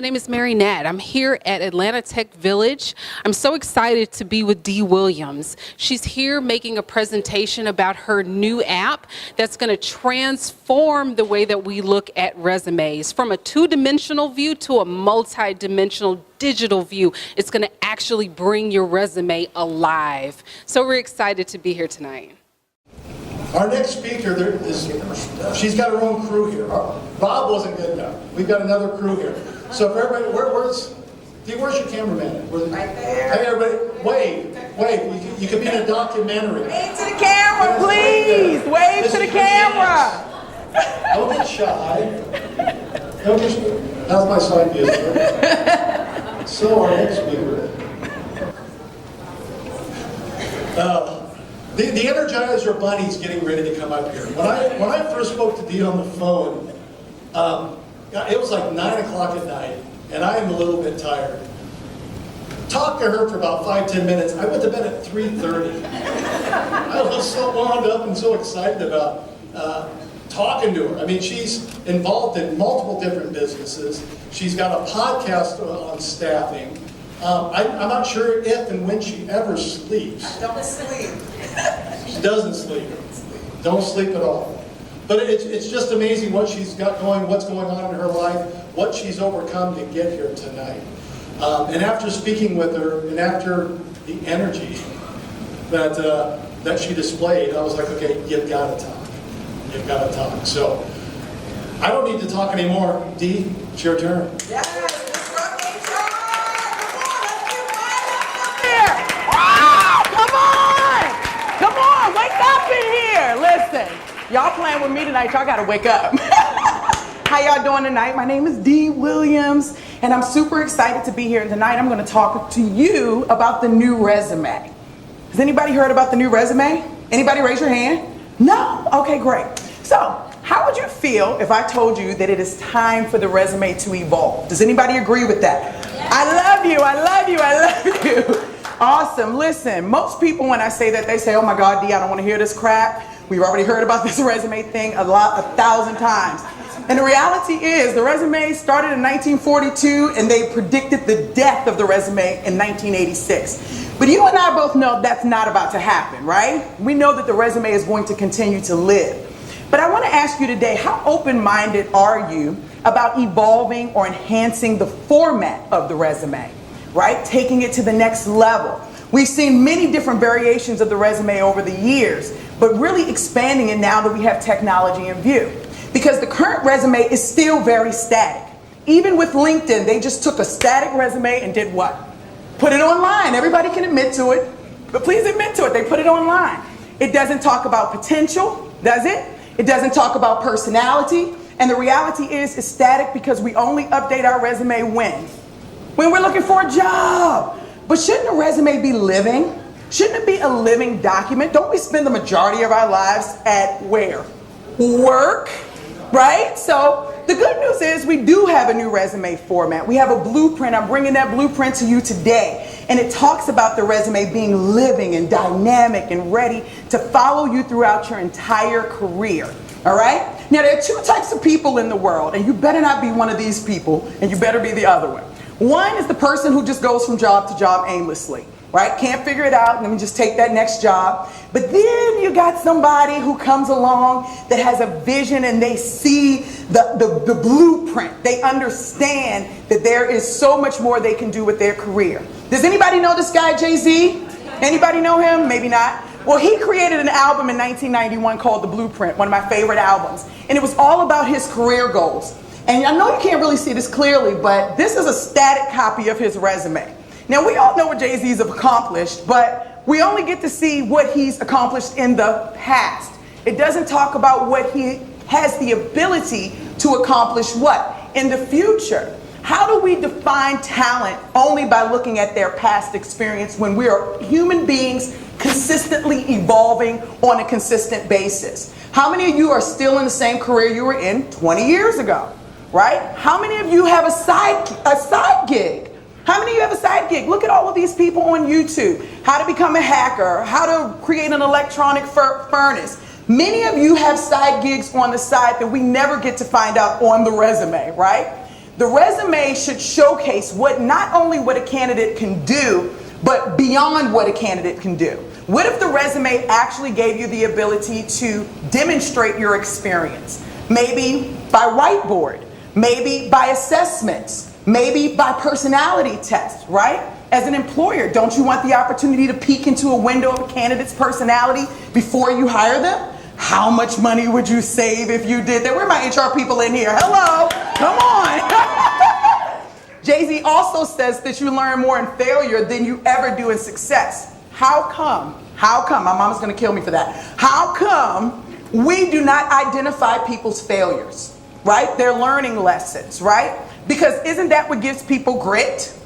My name is Mary Nat. I'm here at Atlanta Tech Village. I'm so excited to be with Dee Williams. She's here making a presentation about her new app that's going to transform the way that we look at resumes from a two-dimensional view to a multi-dimensional digital view. It's going to actually bring your resume alive. So we're excited to be here tonight. Our next speaker, she's got her own crew here. Bob wasn't good enough. We've got another crew here. So if everybody, where's your cameraman at? Right there. Hey everybody, wave. You could be in a documentary. Wave to the camera, please. Wave to the camera. Don't get shy. How's my side music? So our next speaker. The Energizer Bunny's getting ready to come up here. When I first spoke to Dee on the phone, it was like 9 o'clock at night, and I am a little bit tired. Talked to her for about 5-10 minutes. I went to bed at 3:30. I was so wound up and so excited about talking to her. I mean, she's involved in multiple different businesses. She's got a podcast on staffing. I'm not sure if and when she ever sleeps. Don't sleep. She doesn't sleep. Don't sleep at all. But it's just amazing what she's got going, what's going on in her life, what she's overcome to get here tonight. And after speaking with her, and after the energy that she displayed, I was like, okay, you've got to talk. You've got to talk. So I don't need to talk anymore. Dee, it's your turn. Yes. Listen, y'all playing with me tonight, y'all gotta wake up. How y'all doing tonight? My name is Dee Williams, and I'm super excited to be here. And tonight I'm gonna talk to you about the new resume. Has anybody heard about the new resume? Anybody raise your hand? No? Okay, great. So, how would you feel if I told you that it is time for the resume to evolve? Does anybody agree with that? Yes. I love you. Awesome. Listen, most people when I say that, they say, oh my God, Dee, I don't want to hear this crap. We've already heard about this resume thing 1,000 times. And the reality is the resume started in 1942 and they predicted the death of the resume in 1986. But you and I both know that's not about to happen, right? We know that the resume is going to continue to live. But I want to ask you today, how open-minded are you about evolving or enhancing the format of the resume, right? Taking it to the next level. We've seen many different variations of the resume over the years, but really expanding it now that we have technology in view. Because the current resume is still very static. Even with LinkedIn, they just took a static resume and did what? Put it online. Everybody can admit to it, but please admit to it. They put it online. It doesn't talk about potential, does it? It doesn't talk about personality. And the reality is it's static because we only update our resume when we're looking for a job. But shouldn't a resume be living? Shouldn't it be a living document? Don't we spend the majority of our lives at where? Work, right? So the good news is we do have a new resume format. We have a blueprint. I'm bringing that blueprint to you today. And it talks about the resume being living and dynamic and ready to follow you throughout your entire career. All right? Now, there are two types of people in the world, and you better not be one of these people, and you better be the other one. One is the person who just goes from job to job aimlessly, right? Can't figure it out, let me just take that next job. But then you got somebody who comes along that has a vision and they see the blueprint. They understand that there is so much more they can do with their career. Does anybody know this guy, Jay-Z? Anybody know him? Maybe not. Well, he created an album in 1991 called The Blueprint, one of my favorite albums. And it was all about his career goals. And I know you can't really see this clearly, but this is a static copy of his resume. Now, we all know what Jay-Z's accomplished, but we only get to see what he's accomplished in the past. It doesn't talk about what he has the ability to accomplish what? In the future. How do we define talent only by looking at their past experience when we are human beings consistently evolving on a consistent basis? How many of you are still in the same career you were in 20 years ago? Right? How many of you have a side gig? How many of you have a side gig? Look at all of these people on YouTube. How to become a hacker, how to create an electronic furnace. Many of you have side gigs on the side that we never get to find out on the resume, right? The resume should showcase not only what a candidate can do, but beyond what a candidate can do. What if the resume actually gave you the ability to demonstrate your experience? Maybe by whiteboard, maybe by assessments, maybe by personality tests, right? As an employer, don't you want the opportunity to peek into a window of a candidate's personality before you hire them? How much money would you save if you did that? Where are my HR people in here? Hello, come on. Jay-Z also says that you learn more in failure than you ever do in success. How come? My mama's gonna kill me for that. How come we do not identify people's failures, right? Their learning lessons, right? Because isn't that what gives people grit?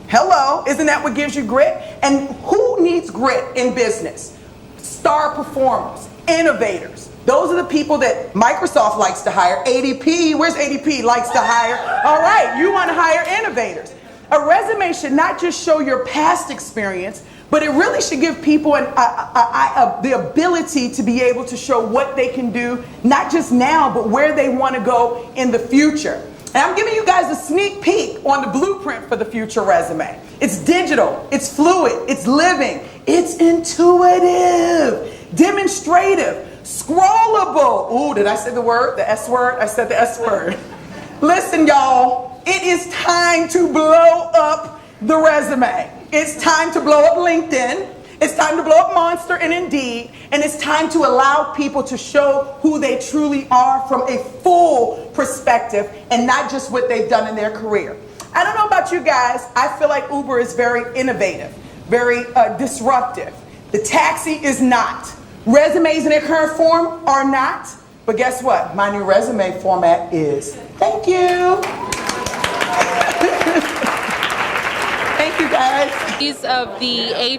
Hello, isn't that what gives you grit? And who needs grit in business? Star performers, innovators. Those are the people that Microsoft likes to hire. ADP, where's ADP likes to hire? All right, you want to hire innovators. A resume should not just show your past experience, but it really should give people the ability to be able to show what they can do, not just now, but where they want to go in the future. And I'm giving you guys a sneak peek on the blueprint for the future resume. It's digital, it's fluid, it's living, it's intuitive, demonstrative, scrollable. Ooh, did I say the word? The S word? I said the S word. Listen, y'all, it is time to blow up the resume. It's time to blow up LinkedIn. It's time to blow up Monster and Indeed. And it's time to allow people to show who they truly are from a full perspective and not just what they've done in their career. I don't know about you guys. I feel like Uber is very innovative, very disruptive. The taxi is not. Resumes in their current form are not. But guess what? My new resume format is. Thank you. Thank you, guys. Of the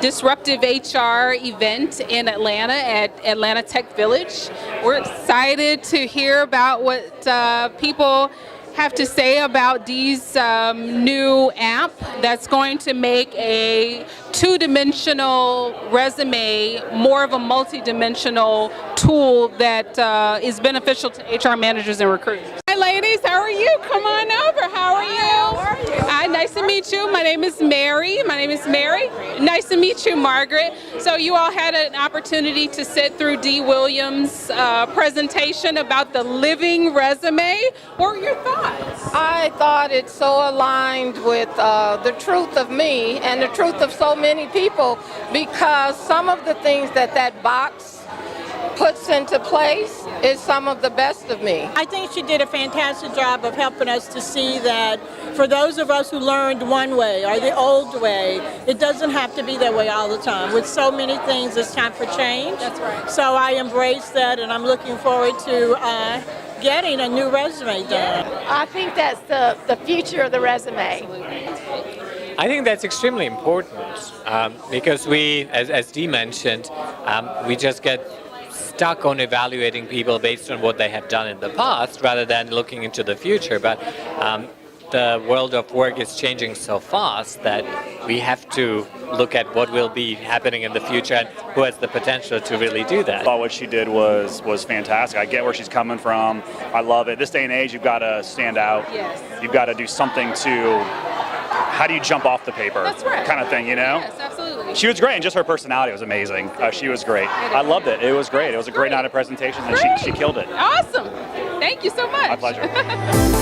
Disruptive HR event in Atlanta at Atlanta Tech Village. We're excited to hear about what people have to say about Dee's new app that's going to make a two-dimensional resume more of a multi-dimensional tool that is beneficial to HR managers and recruiters. Hi ladies, how are you? Come on over, how are you? How are you? Hi, nice to meet you. My name is Mary. Nice to meet you, Margaret. So you all had an opportunity to sit through Dee Williams' presentation about the living resume. What were your thoughts? I thought it so aligned with the truth of me and the truth of so many people, because some of the things that box puts into place is some of the best of me. I think she did a fantastic job of helping us to see that for those of us who learned one way or the old way, it doesn't have to be that way all the time. With so many things, it's time for change. That's right. So I embrace that, and I'm looking forward to getting a new resume done. I think that's the future of the resume. I think that's extremely important because we, as Dee mentioned, we just get stuck on evaluating people based on what they have done in the past rather than looking into the future. But the world of work is changing so fast that we have to look at what will be happening in the future and who has the potential to really do that. I thought what she did was fantastic. I get where she's coming from. I love it. This day and age, you've got to stand out. Yes. You've got to do something to, how do you jump off the paper? That's right. Kind of thing, you know? Yes, absolutely. She was great, and just her personality was amazing. She was great. I loved it. It was great. It was a great night of presentations, and she killed it. Awesome. Thank you so much. My pleasure.